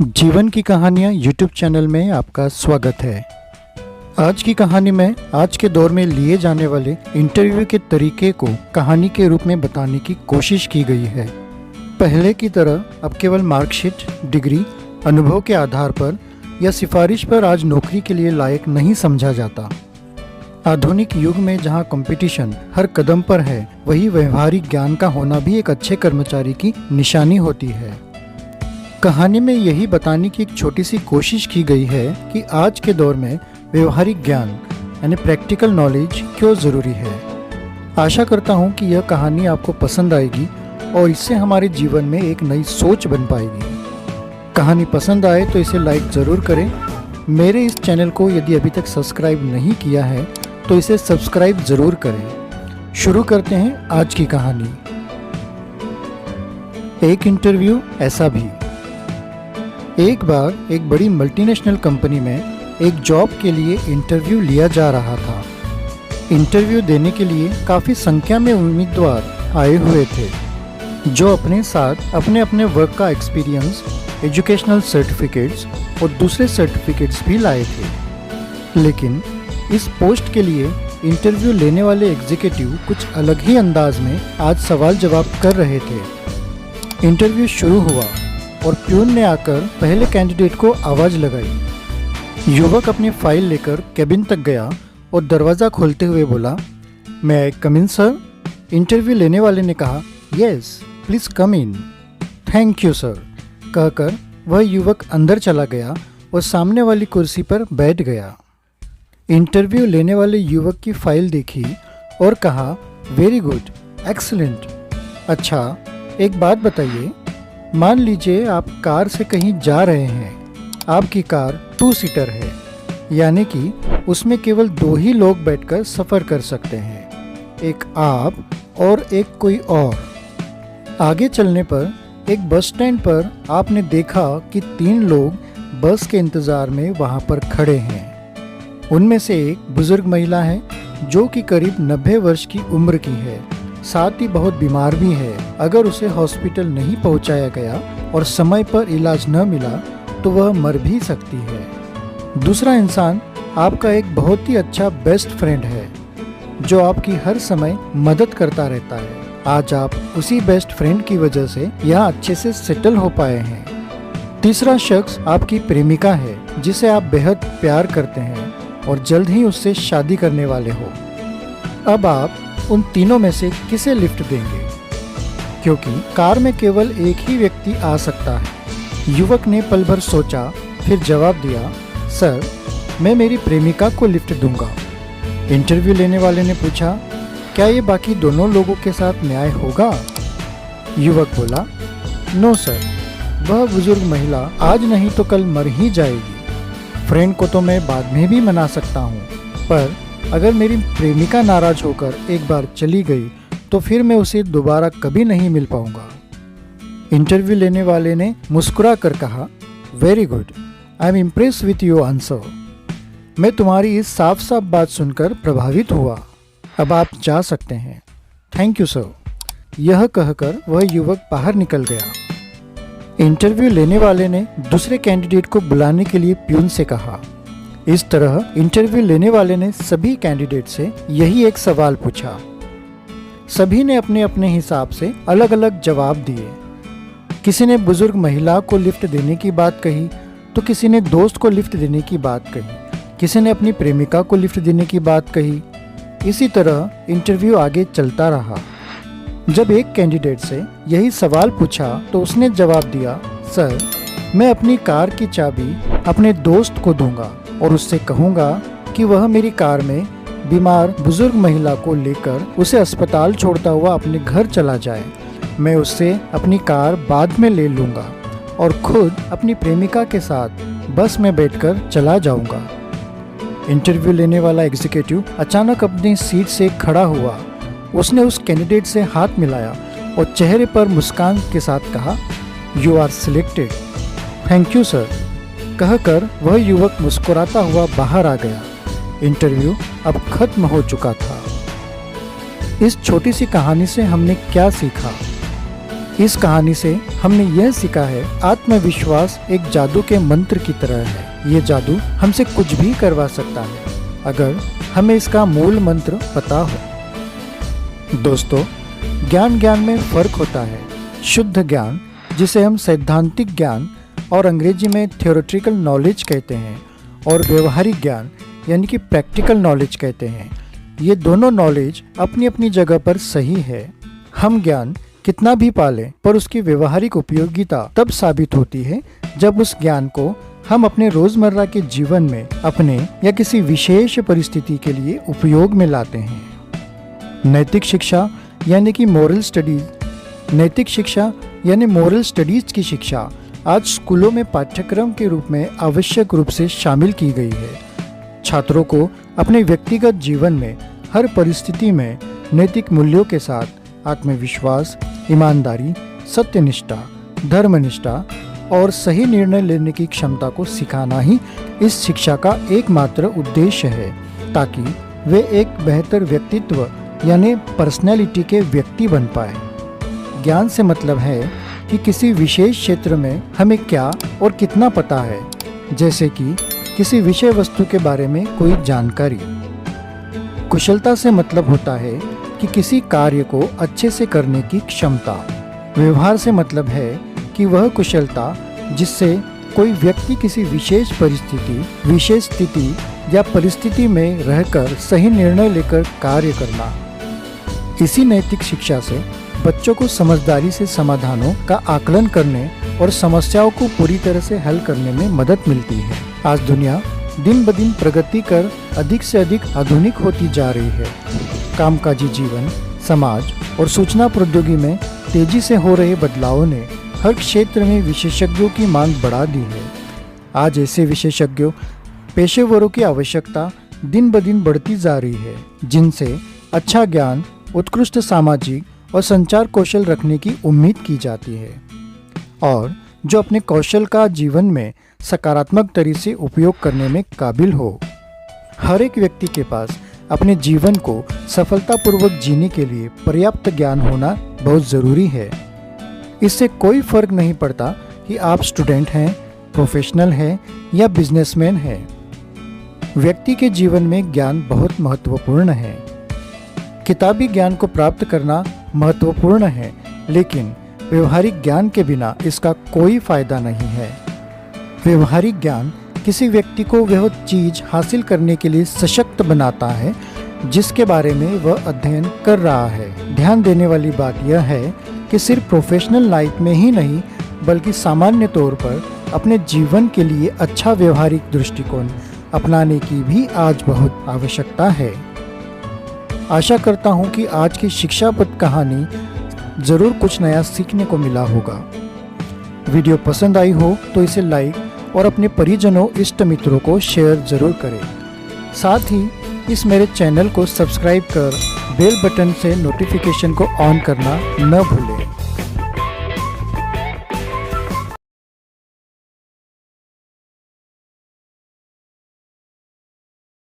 जीवन की कहानियाँ यूट्यूब चैनल में आपका स्वागत है। आज की कहानी में आज के दौर में लिए जाने वाले इंटरव्यू के तरीके को कहानी के रूप में बताने की कोशिश की गई है। पहले की तरह अब केवल मार्कशीट, डिग्री, अनुभव के आधार पर या सिफारिश पर आज नौकरी के लिए लायक नहीं समझा जाता। आधुनिक युग में जहां कंपटीशन हर कदम पर है, वही व्यवहारिक ज्ञान का होना भी एक अच्छे कर्मचारी की निशानी होती है। कहानी में यही बताने की एक छोटी सी कोशिश की गई है कि आज के दौर में व्यवहारिक ज्ञान यानी प्रैक्टिकल नॉलेज क्यों ज़रूरी है। आशा करता हूँ कि यह कहानी आपको पसंद आएगी और इससे हमारे जीवन में एक नई सोच बन पाएगी। कहानी पसंद आए तो इसे लाइक ज़रूर करें। मेरे इस चैनल को यदि अभी तक सब्सक्राइब नहीं किया है तो इसे सब्सक्राइब ज़रूर करें। शुरू करते हैं आज की कहानी। एक इंटरव्यू ऐसा भी। एक बार एक बड़ी मल्टीनेशनल कंपनी में एक जॉब के लिए इंटरव्यू लिया जा रहा था। इंटरव्यू देने के लिए काफ़ी संख्या में उम्मीदवार आए हुए थे, जो अपने साथ अपने अपने वर्क का एक्सपीरियंस, एजुकेशनल सर्टिफिकेट्स और दूसरे सर्टिफिकेट्स भी लाए थे। लेकिन इस पोस्ट के लिए इंटरव्यू लेने वाले एग्जीक्यूटिव कुछ अलग ही अंदाज में आज सवाल जवाब कर रहे थे। इंटरव्यू शुरू हुआ और प्यून ने आकर पहले कैंडिडेट को आवाज़ लगाई। युवक अपनी फाइल लेकर केबिन तक गया और दरवाज़ा खोलते हुए बोला, "मैं आई कम इन सर?" इंटरव्यू लेने वाले ने कहा, "yes, please come in." "Thank you sir," कहकर वह युवक अंदर चला गया और सामने वाली कुर्सी पर बैठ गया। इंटरव्यू लेने वाले युवक की फाइल देखी और कहा, "वेरी गुड, एक्सीलेंट। अच्छा, एक बात बताइए, मान लीजिए आप कार से कहीं जा रहे हैं। आपकी कार 2 सीटर है, यानी कि उसमें केवल 2 ही लोग बैठकर सफ़र कर सकते हैं, एक आप और एक कोई और। आगे चलने पर एक बस स्टैंड पर आपने देखा कि 3 लोग बस के इंतज़ार में वहाँ पर खड़े हैं। उनमें से एक बुज़ुर्ग महिला है जो कि करीब 90 वर्ष की उम्र की है, साथ ही बहुत बीमार भी है। अगर उसे हॉस्पिटल नहीं पहुंचाया गया और समय पर इलाज न मिला तो वह मर भी सकती है। दूसरा इंसान आपका एक बहुत ही अच्छा बेस्ट फ्रेंड है, जो आपकी हर समय मदद करता रहता है। आज आप उसी बेस्ट फ्रेंड की वजह से यहाँ अच्छे से सेटल हो पाए हैं। तीसरा शख्स आपकी प्रेमिका है, जिसे आप बेहद प्यार करते हैं और जल्द ही उससे शादी करने वाले हो। अब आप उन तीनों में से किसे लिफ्ट देंगे, क्योंकि कार में केवल एक ही व्यक्ति आ सकता है। युवक ने पल भर सोचा, फिर जवाब दिया, "सर, मैं मेरी प्रेमिका को लिफ्ट दूंगा।" इंटरव्यू लेने वाले ने पूछा, "क्या ये बाकी दोनों लोगों के साथ न्याय होगा?" युवक बोला, "नो सर, वह बुजुर्ग महिला आज नहीं तो कल मर ही जाएगी। फ्रेंड को तो मैं बाद में भी मना सकता हूँ, पर अगर मेरी प्रेमिका नाराज होकर एक बार चली गई तो फिर मैं उसे दोबारा कभी नहीं मिल पाऊंगा।" इंटरव्यू लेने वाले ने मुस्कुरा कर कहा, "very good, I am impress with your answer. मैं तुम्हारी इस साफ साफ बात सुनकर प्रभावित हुआ। अब आप जा सकते हैं। Thank you sir." यह कहकर वह युवक बाहर निकल गया। इंटरव्यू लेने वाले ने दूसरे कैंडिडेट को बुलाने के लिए प्यून से कहा। इस तरह इंटरव्यू लेने वाले ने सभी कैंडिडेट से यही एक सवाल पूछा। सभी ने अपने अपने हिसाब से अलग अलग जवाब दिए। किसी ने बुजुर्ग महिला को लिफ्ट देने की बात कही तो किसी ने दोस्त को लिफ्ट देने की बात कही, किसी ने अपनी प्रेमिका को लिफ्ट देने की बात कही। इसी तरह इंटरव्यू आगे चलता रहा। जब एक कैंडिडेट से यही सवाल पूछा तो उसने जवाब दिया, "सर, मैं अपनी कार की चाबी अपने दोस्त को दूंगा और उससे कहूँगा कि वह मेरी कार में बीमार बुजुर्ग महिला को लेकर उसे अस्पताल छोड़ता हुआ अपने घर चला जाए। मैं उससे अपनी कार बाद में ले लूँगा और खुद अपनी प्रेमिका के साथ बस में बैठकर चला जाऊँगा।" इंटरव्यू लेने वाला एग्जीक्यूटिव अचानक अपनी सीट से खड़ा हुआ। उसने उस कैंडिडेट से हाथ मिलाया और चेहरे पर मुस्कान के साथ कहा, "you are selected. Thank you sir." कहकर वह युवक मुस्कुराता हुआ बाहर आ गया। इंटरव्यू अब खत्म हो चुका था। इस छोटी सी कहानी से हमने क्या सीखा? इस कहानी से हमने यह सीखा है, आत्मविश्वास एक जादू के मंत्र की तरह है। ये जादू हमसे कुछ भी करवा सकता है अगर हमें इसका मूल मंत्र पता हो। दोस्तों, ज्ञान में फर्क होता है। शुद्ध ज्ञान, जिसे हम सैद्धांतिक ज्ञान और अंग्रेजी में थियोरेटिकल नॉलेज कहते हैं, और व्यवहारिक ज्ञान यानी कि प्रैक्टिकल नॉलेज कहते हैं। ये दोनों नॉलेज अपनी अपनी जगह पर सही है। हम ज्ञान कितना भी पालें, पर उसकी व्यवहारिक उपयोगिता तब साबित होती है जब उस ज्ञान को हम अपने रोजमर्रा के जीवन में अपने या किसी विशेष परिस्थिति के लिए उपयोग में लाते हैं। नैतिक शिक्षा यानी कि मोरल स्टडीज की शिक्षा आज स्कूलों में पाठ्यक्रम के रूप में आवश्यक रूप से शामिल की गई है। छात्रों को अपने व्यक्तिगत जीवन में हर परिस्थिति में नैतिक मूल्यों के साथ आत्मविश्वास, ईमानदारी, सत्यनिष्ठा, धर्मनिष्ठा और सही निर्णय लेने की क्षमता को सिखाना ही इस शिक्षा का एकमात्र उद्देश्य है, ताकि वे एक बेहतर व्यक्तित्व यानी पर्सनैलिटी के व्यक्ति बन पाए। ज्ञान से मतलब है कि किसी विशेष क्षेत्र में हमें क्या और कितना पता है, जैसे कि किसी विषय वस्तु के बारे में कोई जानकारी। कुशलता से मतलब होता है कि किसी कार्य को अच्छे से करने की क्षमता। व्यवहार से मतलब है कि वह कुशलता जिससे कोई व्यक्ति किसी विशेष परिस्थिति, विशेष स्थिति या परिस्थिति में रहकर सही निर्णय लेकर कार्य करना। इसी नैतिक शिक्षा से बच्चों को समझदारी से समाधानों का आकलन करने और समस्याओं को पूरी तरह से हल करने में मदद मिलती है। आज दुनिया दिन ब दिन प्रगति कर अधिक से अधिक आधुनिक होती जा रही है। कामकाजी जीवन, समाज और सूचना प्रौद्योगिकी में तेजी से हो रहे बदलावों ने हर क्षेत्र में विशेषज्ञों की मांग बढ़ा दी है। आज ऐसे विशेषज्ञों, पेशेवरों की आवश्यकता दिन ब दिन बढ़ती जा रही है, जिनसे अच्छा ज्ञान, उत्कृष्ट सामाजिक और संचार कौशल रखने की उम्मीद की जाती है, और जो अपने कौशल का जीवन में सकारात्मक तरीके से उपयोग करने में काबिल हो। हर एक व्यक्ति के पास अपने जीवन को सफलतापूर्वक जीने के लिए पर्याप्त ज्ञान होना बहुत ज़रूरी है। इससे कोई फर्क नहीं पड़ता कि आप स्टूडेंट हैं, प्रोफेशनल हैं या बिजनेसमैन हैं। व्यक्ति के जीवन में ज्ञान बहुत महत्वपूर्ण है। किताबी ज्ञान को प्राप्त करना महत्वपूर्ण है, लेकिन व्यवहारिक ज्ञान के बिना इसका कोई फायदा नहीं है। व्यवहारिक ज्ञान किसी व्यक्ति को वह चीज हासिल करने के लिए सशक्त बनाता है जिसके बारे में वह अध्ययन कर रहा है। ध्यान देने वाली बात यह है कि सिर्फ प्रोफेशनल लाइफ में ही नहीं, बल्कि सामान्य तौर पर अपने जीवन के लिए अच्छा व्यवहारिक दृष्टिकोण अपनाने की भी आज बहुत आवश्यकता है। आशा करता हूँ कि आज की शिक्षाप्रद कहानी ज़रूर कुछ नया सीखने को मिला होगा। वीडियो पसंद आई हो तो इसे लाइक और अपने परिजनों, इष्ट मित्रों को शेयर ज़रूर करें। साथ ही इस मेरे चैनल को सब्सक्राइब कर बेल बटन से नोटिफिकेशन को ऑन करना न भूलें।